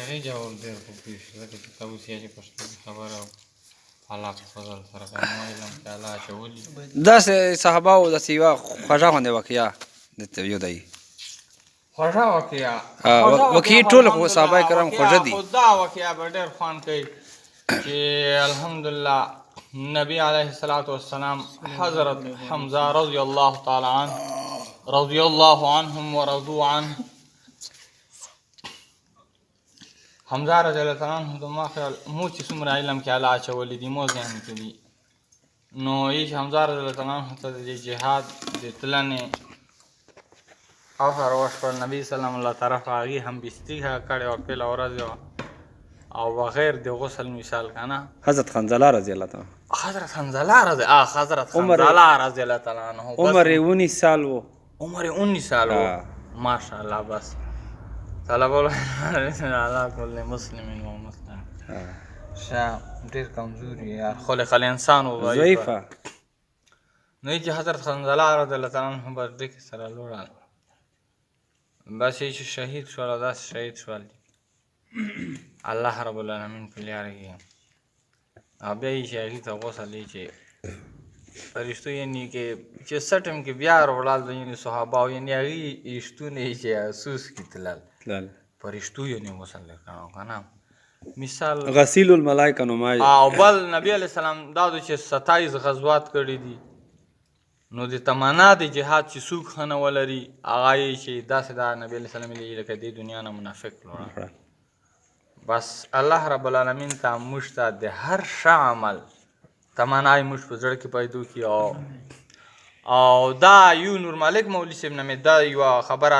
هغې جواب ډېر خوب پېښ ځکه چې ته اوس یې پښتو کې خبره او الله په فضل سره که مو علم کې الله اچولي داسې صحابهو داسې یوه خوږه غوندې واقعه درته یو دی خوږه واقعه واقعي ټول خو صحابه کرام خوږه دي خو دا واقعه به ډېر خوند کوي چې الحمدلله نبی علیه الصلاة والسلام حضرت حمزه رضی الله تعالی عنه رضی الله عنهم ورضوا عنه حمزه رضی الله تعالی عنه د ما خیال مو چې څومره علم کې الله اچولی دي مو ذهن کې دي نو هیڅ حمزه رضی الله تعالی عنه ته د جهاد د تلنې اوهر وشول نبی سلام الله طرف هغې هم بستیه کړې وه پیله ورځ وه او بغیر د غسل مثال که نه حضرت حنظله رضی الله تعالی حضرت حنظله رضی الله تعالی عنه عمر یې 19 سال و عمر یې 19 سال و ماشاءالله بس طلب علی کل مسلم و مسلم شام ډېر کمزوري یار خلق الانسان ضعیفه نو چې حضرت حنظله رضی الله تعالی عنه په دې کې سره لوړل بس یې چې شهید شول او داسې شهید شول الله رب العالمین په لاره کې او بیا یې چې هغې ته غسل یې چې فرشتو یعنې کې چې څه ټیم کې بیا راوړل د یعنې صحابه او یعنې هغې ایشتونه یې چې سوس کې تلل فرشتو یعنې غسل یې کړی که نه مثال غسیل الملائکه نمای او بل نبی علیه السلام دا د چې 27 غزوات کړي دي نو د تمنا د جهاد چې څوک ښه نه ولري هغه یې چې داسې دا نبي علیه السلام یې لکه دې دنیا نه منافق لوړه بس الله رب العالمین ته موږ ته د هر ښه عمل تمنا یې موږ په زړه کې پیدا کړي او دا یو نور مالک مولوي صاحب نه مې دا یوه خبره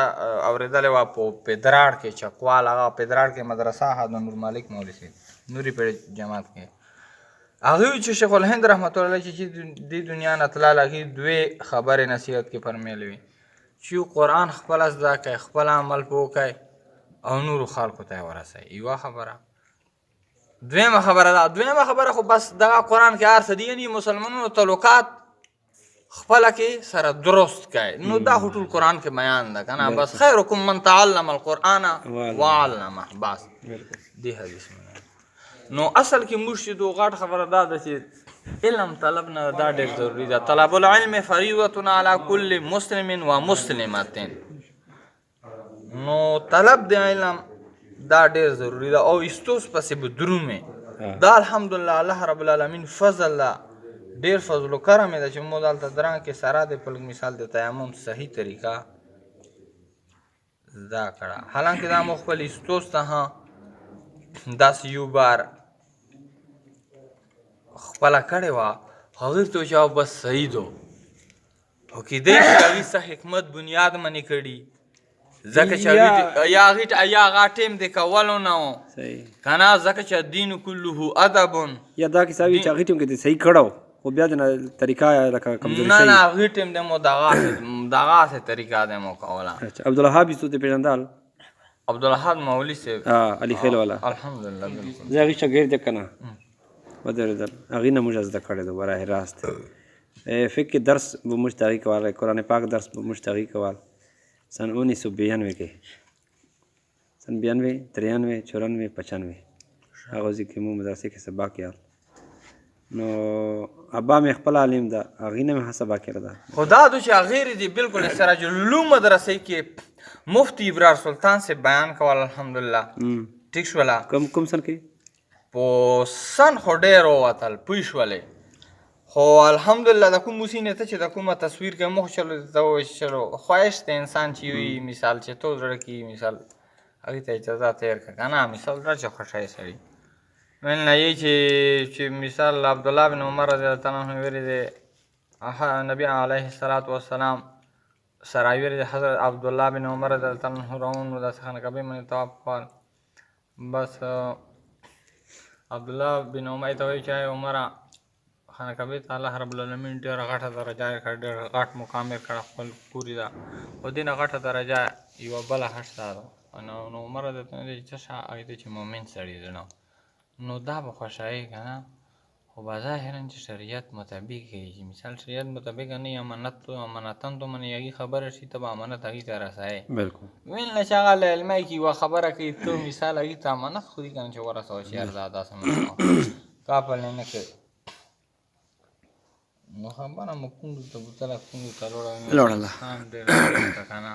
اورېدلې وه په پدراړ کې چکوال هغه پدراړ کې مدرسه ها د نور مالک مولوي صاحب نوري پیړۍ جماعت کې هغې وایي چې شیخ الهند رحمت الله علیه چې دې دنیا نه تلل هغې دوې خبرې نصیحت کې فرمیلې وي چې قرآن خپله زده کړئ خپل عمل پې وکړئ او نورو خلکو ته یې ورسوئ یوه خبره دویمه خبره خو بس دغه قرآن کې هر څه دي یعنې مسلمانانو تعلقات خپله کې سره درست کړئ نو دا خو ټول قرآن کې بیان ده که نه بس خیرکم من تعلم القرآن وعلمه بس دې حدیث نو اصل کې موږ چې دو غټ خبره دا ده چې علم طلب نه دا ډېر ضروري ده طلب العلم فریضة علی کل مسلم و مسلمة نو طلب د علم دا ډېر ضروري ده او استوس پسې به درومې دا الحمدلله الله رب العالمین فضل ده ډېر فضل و کرم یې ده چې مو دلته درنګ کې سره د په لږ مثال د تیمم صحیح طریقه زده کړه حالانکې دا مو خپل استوس ته داسې یو بار خپله کړې وه هغې ته چې بس صحیح دو خو کیدی شي هغې څه حکمت بنیاد منې کړي ځکه چې یا هغه ټیم د کولو نه و که نه ځکه چې الدین کله ادب یا دا کیسه وي چې هغې ټیم کې دې صحیح کړی خو بیا د طریقه لکه کمزوري نه هغې ټیم د مو دغسې طریقه د مو کوله عبدالوهاب یوسف دې پېژندل عبدالوهاب مولوي صاحب علي خیل والا الحمدلله بالکل زه هغې شاګرد یم که نه ودرېدل هغې نه موږ زده کړی ده براه راست فقه درس به موږ ته هغې کول قرآن پاک درس به موږ ته هغې کول سن 1992 کې سن 92 93 94 95 هغه ځای کې مو مدرسې کې سبق یاد نو ابا مې خپل عالم ده هغې نه مې سبق کړی ده خو دا دو چې هغې دې بلکل سراج العلوم مدرسې کې مفتی ابرار سلطان سے بیان کول الحمدلله ټیک شوله کوم سن کې په سن خو ډېر ووتل پوه شولې خو الحمدلله د کوم موسینې ته چې د کومه تصویر کې مخ چلو ته ووایي چلو خواهش د انسان چې وي مثال چې تو زړه کې مثال هغې ته اجازه تیر کړه که نه مثال زړه چې خوښوي سړي ویل نه یې چې مثال عبدالله بن عمر رضی الله تعالی عنه ویلي دی نبي علیه الصلاة والسلام سره ویلي دی حضرت عبدالله بن عمر رضی الله تعالی عنه روان و داسې خانقبې باندې طواف کول بس عبدالله بن عمر ته وایي چې عمره خانقبې ته الله رب العالمین ډېره غټه درجه یې کړه ډېر غټ مقام یې کړه خپل پورې ده خو دې نه غټه درجه یوه بله هشته ده نو عمر رضی الله عنه څه شه هغې ته چې مؤمن سړي زړه نو دا به خوښوي که نه خو خو به ظاهرا چې شریعت مطابق یې چې مثال شریعت مطابق نه امانتن تو من یګي خبره شي ته به امانت هغې ته رسایې بالکل ویل نه چې هغه له علمه کې یوه خبره کوي ته مثال هغې ته امانت خوري که نه چې ورسوه چې یار دا داسې مه کاپل نه کوي نو خبره مو کونډو ته بوتله کونډو ته لوړه لوړله ډېر که نه